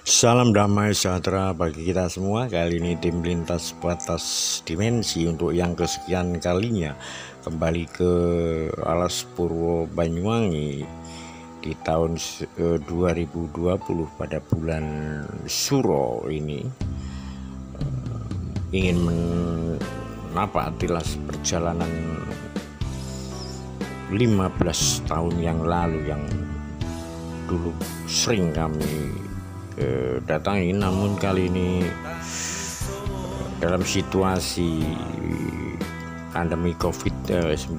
Salam damai sejahtera bagi kita semua. Kali ini tim lintas batas dimensi untuk yang kesekian kalinya kembali ke Alas Purwo Banyuwangi di tahun 2020 pada bulan Suro ini. Ingin menapa tilas perjalanan 15 tahun yang lalu yang dulu sering kami datangi, namun kali ini dalam situasi pandemi COVID-19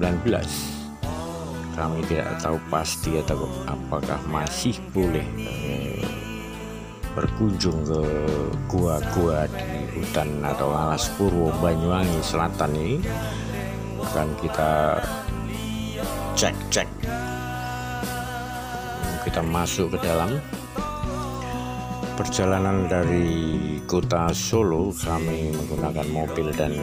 kami tidak tahu pasti atau apakah masih boleh berkunjung ke gua-gua di hutan atau Alas Purwo Banyuwangi Selatan ini. Akan kita cek kita masuk ke dalam. Perjalanan dari kota Solo kami menggunakan mobil dan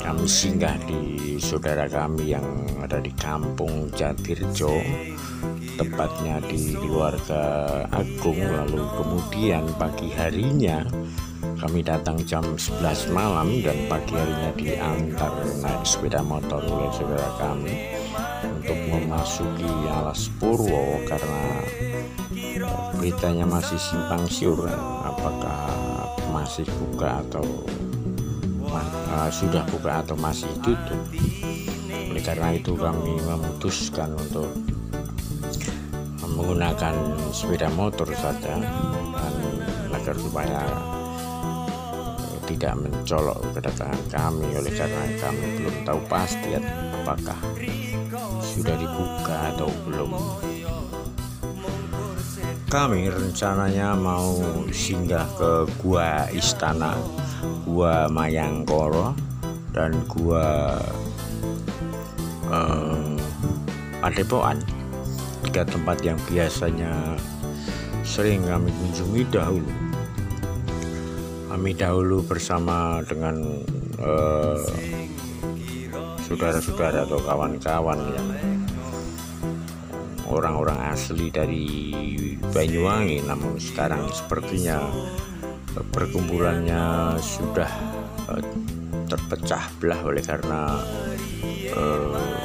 kami singgah di saudara kami yang ada di Kampung Jatirjo, tepatnya di keluarga Agung. Lalu kemudian pagi harinya kami datang jam 11 malam dan pagi harinya diantar naik sepeda motor oleh saudara kami untuk memasuki Alas Purwo karena beritanya masih simpang siur apakah masih buka atau sudah buka atau masih tutup. Oleh karena itu kami memutuskan untuk menggunakan sepeda motor saja dan agar supaya tidak mencolok kedatangan kami, oleh karena kami belum tahu pasti apakah sudah dibuka atau belum. Kami rencananya mau singgah ke Gua Istana, Gua Mayangkoro, dan Gua Padepokan, tiga tempat yang biasanya sering kami kunjungi dahulu. Kami dahulu bersama dengan saudara-saudara atau kawan-kawan yang orang-orang asli dari Banyuwangi, namun sekarang sepertinya perkumpulannya sudah terpecah belah oleh karena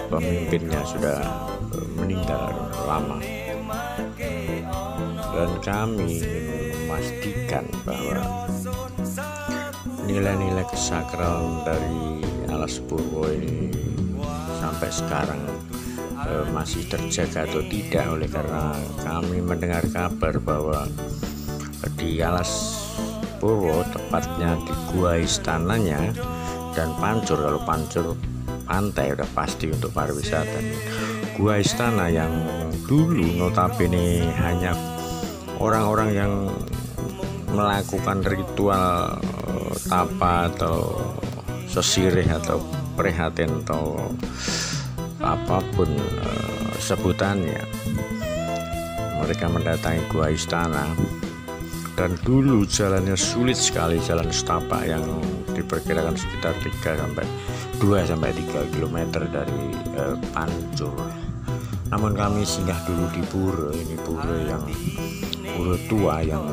pemimpinnya sudah meninggal lama. Dan kami ingin memastikan bahwa nilai-nilai kesakralan dari Alas Purwo ini sampai sekarang masih terjaga atau tidak, oleh karena kami mendengar kabar bahwa di Alas Purwo, tepatnya di Gua Istananya dan Pancur, kalau Pancur pantai udah pasti untuk pariwisata. Gua Istana yang dulu notabene hanya orang-orang yang melakukan ritual tapa atau sesirih atau prihatin atau apapun sebutannya, mereka mendatangi Gua Istana. Dan dulu jalannya sulit sekali, jalan setapak yang diperkirakan sekitar 2-3 km dari Pancur. Namun kami singgah dulu di pura, ini pura yang pura tua yang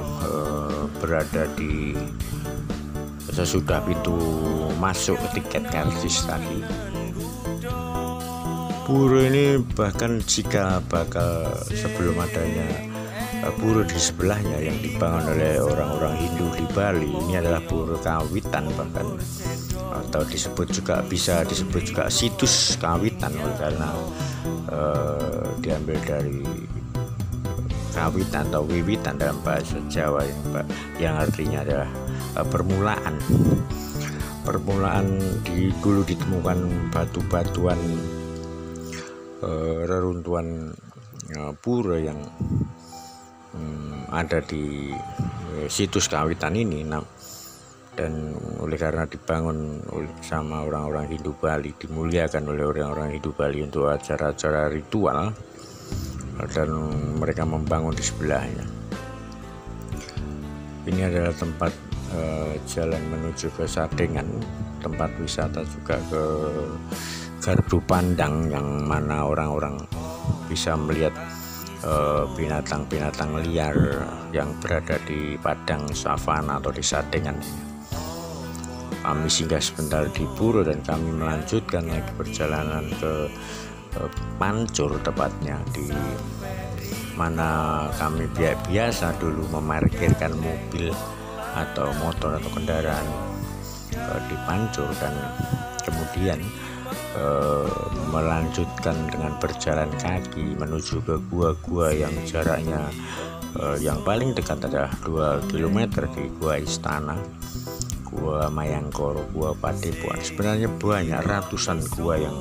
berada di sesudah pintu masuk tiket karcis tadi. Pura ini bahkan jika bakal sebelum adanya pura di sebelahnya yang dibangun oleh orang-orang Hindu di Bali, ini adalah pura kawitan, bahkan atau bisa disebut juga situs kawitan, karena diambil dari kawitan atau wiwitan dalam bahasa Jawa yang artinya adalah permulaan. Dulu ditemukan batu-batuan reruntuhan pura yang ada di situs kawitan ini, dan oleh karena dibangun sama orang-orang Hindu Bali, dimuliakan oleh orang-orang Hindu Bali untuk acara-acara ritual, dan mereka membangun di sebelahnya. Ini adalah tempat jalan menuju ke Sadengan, tempat wisata juga ke Gardu Pandang, yang mana orang-orang bisa melihat binatang-binatang liar yang berada di padang savana atau di Sadengan. Kami singgah sebentar di Puro dan kami melanjutkan lagi perjalanan ke Pancur, tepatnya di mana kami biasa dulu memarkirkan mobil atau motor atau kendaraan di Pancur, dan kemudian melanjutkan dengan berjalan kaki menuju ke gua-gua yang jaraknya yang paling dekat adalah 2 km di Gua Istana, Gua Mayangkoro, Gua Padepokan. Sebenarnya banyak ratusan gua yang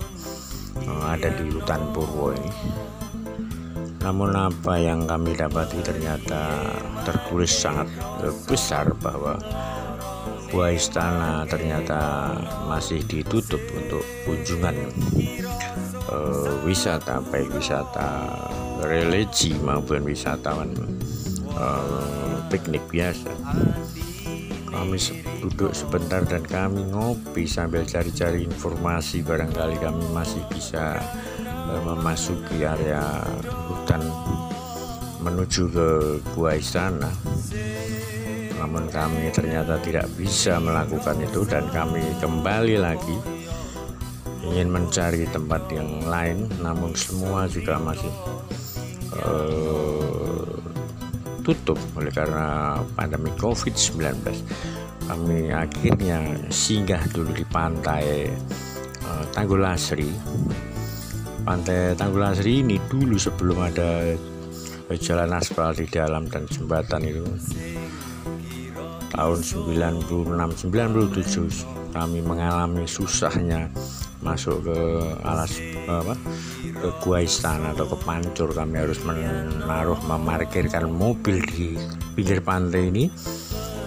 ada di hutan Purwo ini. Namun apa yang kami dapati ternyata tertulis sangat besar bahwa Gua Istana ternyata masih ditutup untuk kunjungan wisata, baik wisata religi maupun wisatawan piknik biasa. Kami duduk sebentar dan kami ngopi sambil cari-cari informasi, barangkali kami masih bisa memasuki area hutan menuju ke Gua Istana. Namun kami ternyata tidak bisa melakukan itu dan kami kembali lagi ingin mencari tempat yang lain, namun semua juga masih tutup oleh karena pandemi COVID-19. Kami akhirnya singgah dulu di pantai Tanggul Asri. Pantai Tanggul Asri ini dulu sebelum ada jalan aspal di dalam dan jembatan itu, tahun 96-97 kami mengalami susahnya masuk ke ke Gua Istana atau ke Pancur. Kami harus memarkirkan mobil di pinggir pantai ini,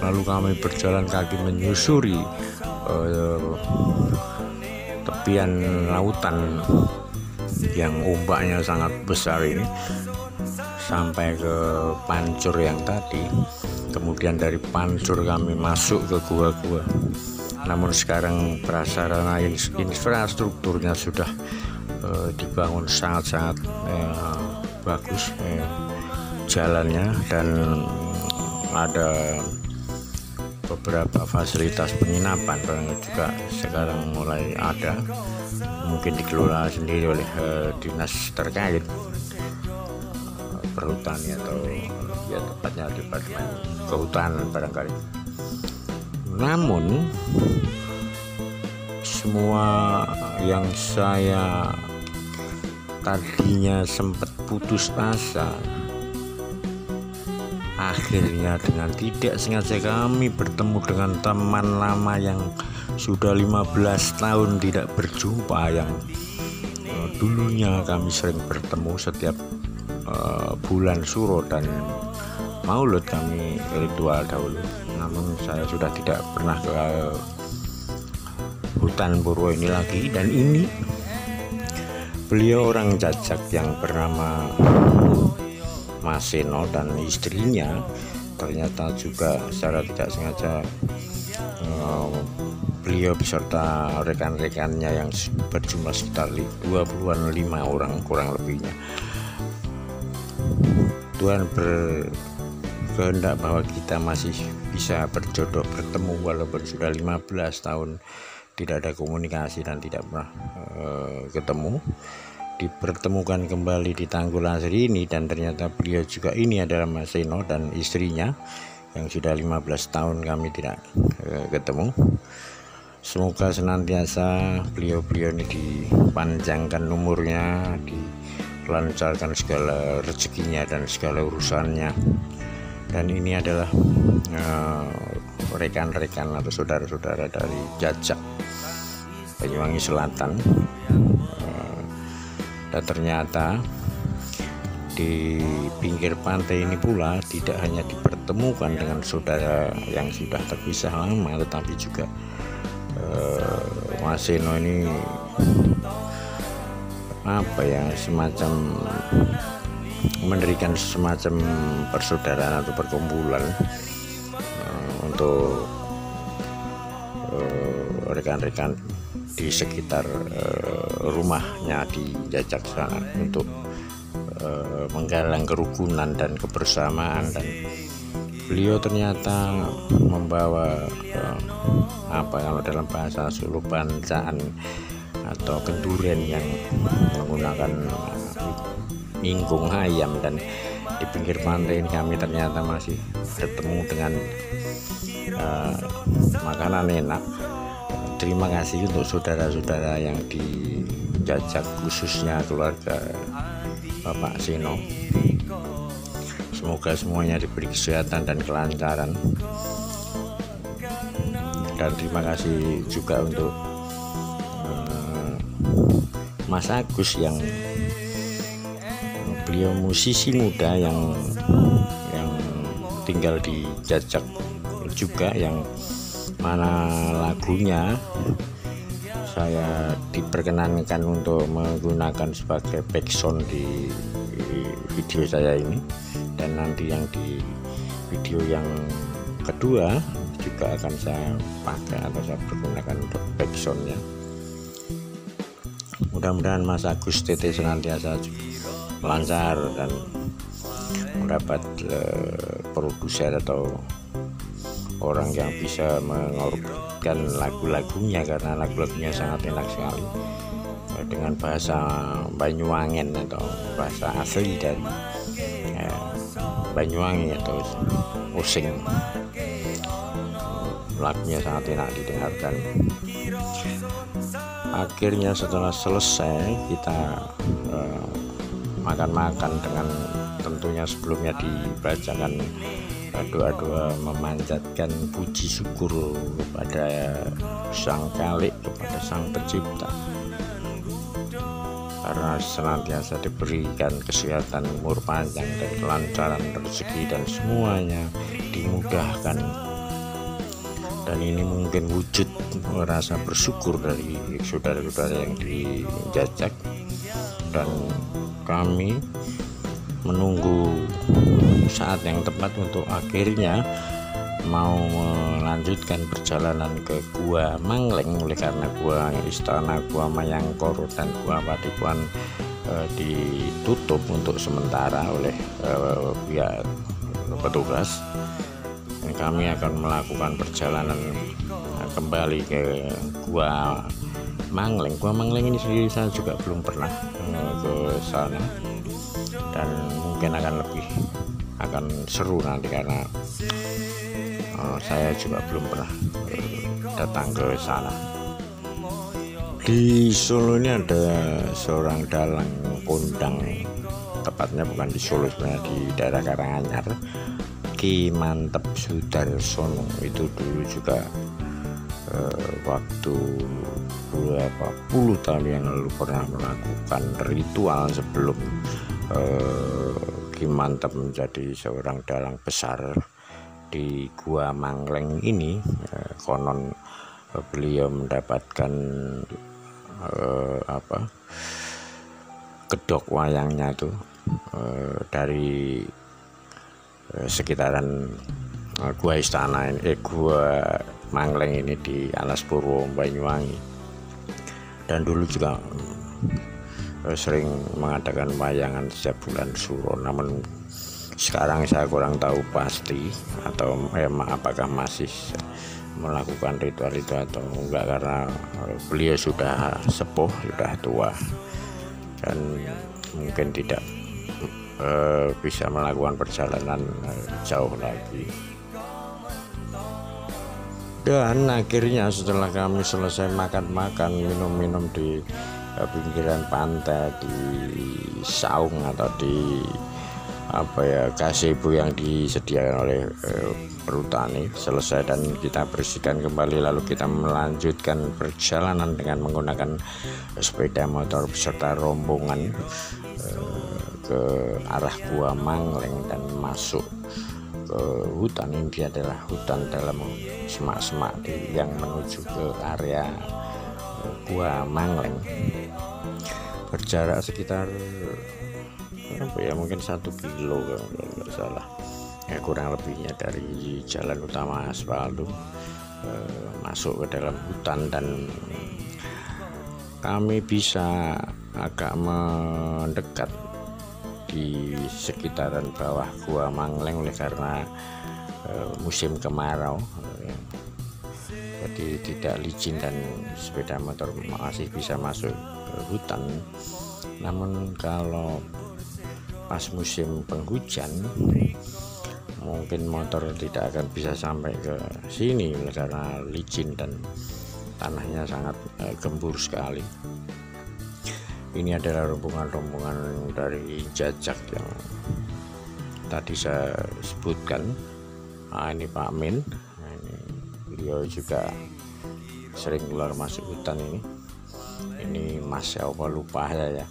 lalu kami berjalan kaki menyusuri tepian lautan yang ombaknya sangat besar ini sampai ke Pancur yang tadi. Kemudian dari Pancur kami masuk ke gua-gua. Namun sekarang prasarana infrastrukturnya sudah dibangun sangat-sangat bagus jalannya, dan ada beberapa fasilitas penginapan juga sekarang mulai ada, mungkin dikelola sendiri oleh dinas terkait perhutani atau ya tepatnya Departemen Kehutanan barangkali. Namun semua yang saya tadinya sempat putus asa, akhirnya dengan tidak sengaja kami bertemu dengan teman lama yang sudah 15 tahun tidak berjumpa, yang dulunya kami sering bertemu setiap bulan Suro dan Maulud kami ritual dahulu. Namun saya sudah tidak pernah ke hutan Purwo ini lagi, dan ini beliau orang Jajak yang bernama Mas Seno, dan istrinya ternyata juga secara tidak sengaja beliau beserta rekan-rekannya yang berjumlah sekitar 25 orang kurang lebihnya. Tuhan berkehendak bahwa kita masih bisa berjodoh bertemu walaupun sudah 15 tahun tidak ada komunikasi dan tidak pernah ketemu. Dipertemukan kembali di Tanggul Asri ini, dan ternyata beliau juga ini adalah Mas Seno dan istrinya yang sudah 15 tahun kami tidak ketemu. Semoga senantiasa beliau-beliau ini dipanjangkan umurnya, dilancarkan segala rezekinya dan segala urusannya. Dan ini adalah rekan-rekan atau saudara-saudara dari Jajak Banyuwangi Selatan. Dan ternyata di pinggir pantai ini pula tidak hanya dipertemukan dengan saudara yang sudah terpisah lama, tetapi juga Mas Seno ini semacam mendirikan semacam persaudaraan atau perkumpulan untuk rekan-rekan di sekitar rumahnya di Jajak sana, untuk menggalang kerukunan dan kebersamaan, dan beliau ternyata membawa kalau dalam bahasa Solo bancaan atau kenduren yang menggunakan ingkung ayam, dan di pinggir pantai ini kami ternyata masih bertemu dengan makanan enak. Terima kasih untuk saudara-saudara yang dijajak, khususnya keluarga Bapak Sino. Semoga semuanya diberi kesehatan dan kelancaran. Dan terima kasih juga untuk Mas Agus yang beliau musisi muda yang tinggal di Jajak juga, yang mana lagunya saya diperkenankan untuk menggunakan sebagai background di video saya ini, dan nanti yang di video yang kedua juga akan saya pakai atau saya pergunakan untuk backsoundnya. Mudah-mudahan Mas Agus TT senantiasa lancar dan mendapat produser atau orang yang bisa mengorbitkan lagu-lagunya, karena lagu-lagunya sangat enak sekali dengan bahasa Banyuwangen atau bahasa asli dari Banyuwangi atau Osing. Lagunya sangat enak didengarkan. Akhirnya setelah selesai kita makan-makan, dengan tentunya sebelumnya dibacakan doa-doa memanjatkan puji syukur kepada Sang Khalik, kepada Sang Pencipta, karena senantiasa diberikan kesehatan, umur panjang, dan kelancaran rezeki, dan semuanya dimudahkan. Dan ini mungkin wujud rasa bersyukur dari saudara-saudara yang dijajak, dan kami menunggu saat yang tepat untuk akhirnya mau melanjutkan perjalanan ke Gua Mangleng, oleh karena Gua Istana, Gua Mayangkor, dan Gua Padepokan ditutup untuk sementara oleh pihak petugas. Kami akan melakukan perjalanan kembali ke Gua Mangleng. Gua Mangleng ini sendiri saya juga belum pernah ke sana, dan mungkin akan seru nanti, karena saya juga belum pernah datang ke sana. Di Solo ini ada seorang dalang kondang, tepatnya bukan di Solo, sebenarnya di daerah Karanganyar, Ki Mantep Sudarsono. Itu dulu juga waktu berapa puluh tahun yang lalu pernah melakukan ritual sebelum Ki Mantep menjadi seorang dalang besar di Gua Mangleng ini. Konon beliau mendapatkan kedok wayangnya itu dari sekitaran Gua Istana ini, Gua Mangleng ini di Alas Purwo, Banyuwangi. Dan dulu juga sering mengadakan wayangan setiap bulan Suro, namun sekarang saya kurang tahu pasti atau apakah masih melakukan ritual-ritual atau enggak, karena beliau sudah sepuh, sudah tua, dan mungkin tidak bisa melakukan perjalanan jauh lagi. Dan akhirnya setelah kami selesai makan-makan, minum-minum di pinggiran pantai, di saung atau di gazebo yang disediakan oleh perhutani selesai, dan kita bersihkan kembali, lalu kita melanjutkan perjalanan dengan menggunakan sepeda motor beserta rombongan ke arah Gua Mangleng dan masuk ke hutan. Ini adalah hutan dalam semak-semak yang menuju ke area Gua Mangleng. Berjarak sekitar mungkin 1 kilo kalau nggak salah, kurang lebihnya dari jalan utama aspal itu masuk ke dalam hutan. Dan kami bisa agak mendekat di di sekitaran bawah Gua Mangleng oleh karena musim kemarau, jadi tidak licin dan sepeda motor masih bisa masuk ke hutan. Namun kalau pas musim penghujan mungkin motor tidak akan bisa sampai ke sini karena licin dan tanahnya sangat gembur sekali. Ini adalah rombongan-rombongan dari Jajak yang tadi saya sebutkan. Nah, ini Pak Min, nah, ini beliau juga sering keluar masuk hutan ini. Ini Mas, apa lupa saya ya.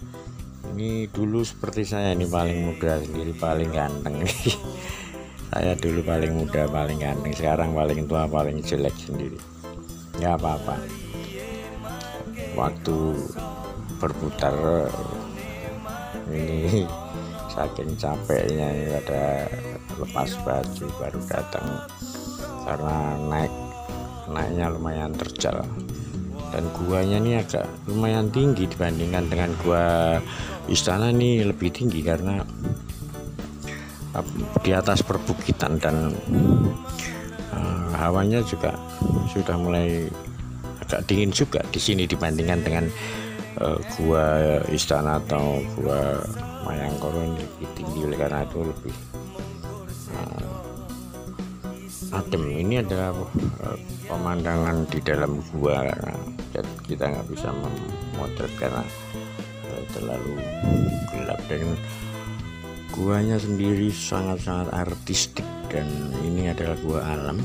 Ini dulu seperti saya, ini paling muda sendiri, paling ganteng. Saya dulu paling muda, paling ganteng, sekarang paling tua, paling jelek sendiri. Nggak apa-apa. Waktu berputar ini saking capeknya ini ada lepas baju baru datang karena naiknya lumayan terjal, dan guanya ini agak lumayan tinggi dibandingkan dengan gua istana. Ini lebih tinggi karena di atas perbukitan dan hawanya juga sudah mulai agak dingin juga di sini dibandingkan dengan gua istana atau gua Mayangkoro. Ini lebih tinggi oleh karena itu lebih adem. Ini adalah pemandangan di dalam gua, jadi kita nggak bisa memotret karena terlalu gelap, dan guanya sendiri sangat-sangat artistik, dan ini adalah gua alam.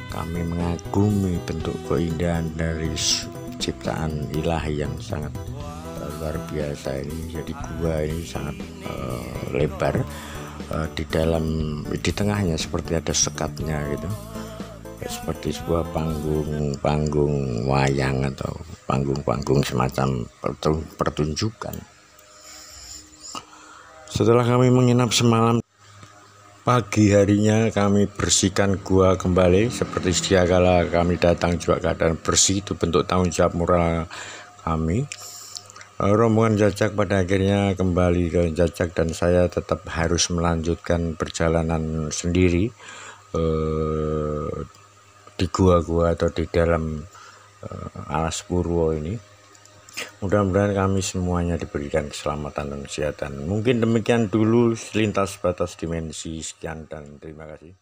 Kami mengagumi bentuk keindahan dari ciptaan ilahi yang sangat luar biasa ini. Jadi gua ini sangat lebar, di tengahnya seperti ada sekatnya gitu, seperti sebuah panggung wayang atau panggung semacam pertunjukan. Setelah kami menginap semalam, pagi harinya kami bersihkan gua kembali seperti sedia kala kami datang juga keadaan bersih. Itu bentuk tanggung jawab moral kami. Rombongan Jajak pada akhirnya kembali ke Jajak, dan saya tetap harus melanjutkan perjalanan sendiri di gua-gua atau di dalam alas Purwo ini. Mudah-mudahan kami semuanya diberikan keselamatan dan kesehatan. Mungkin demikian dulu selintas batas dimensi. Sekian dan terima kasih.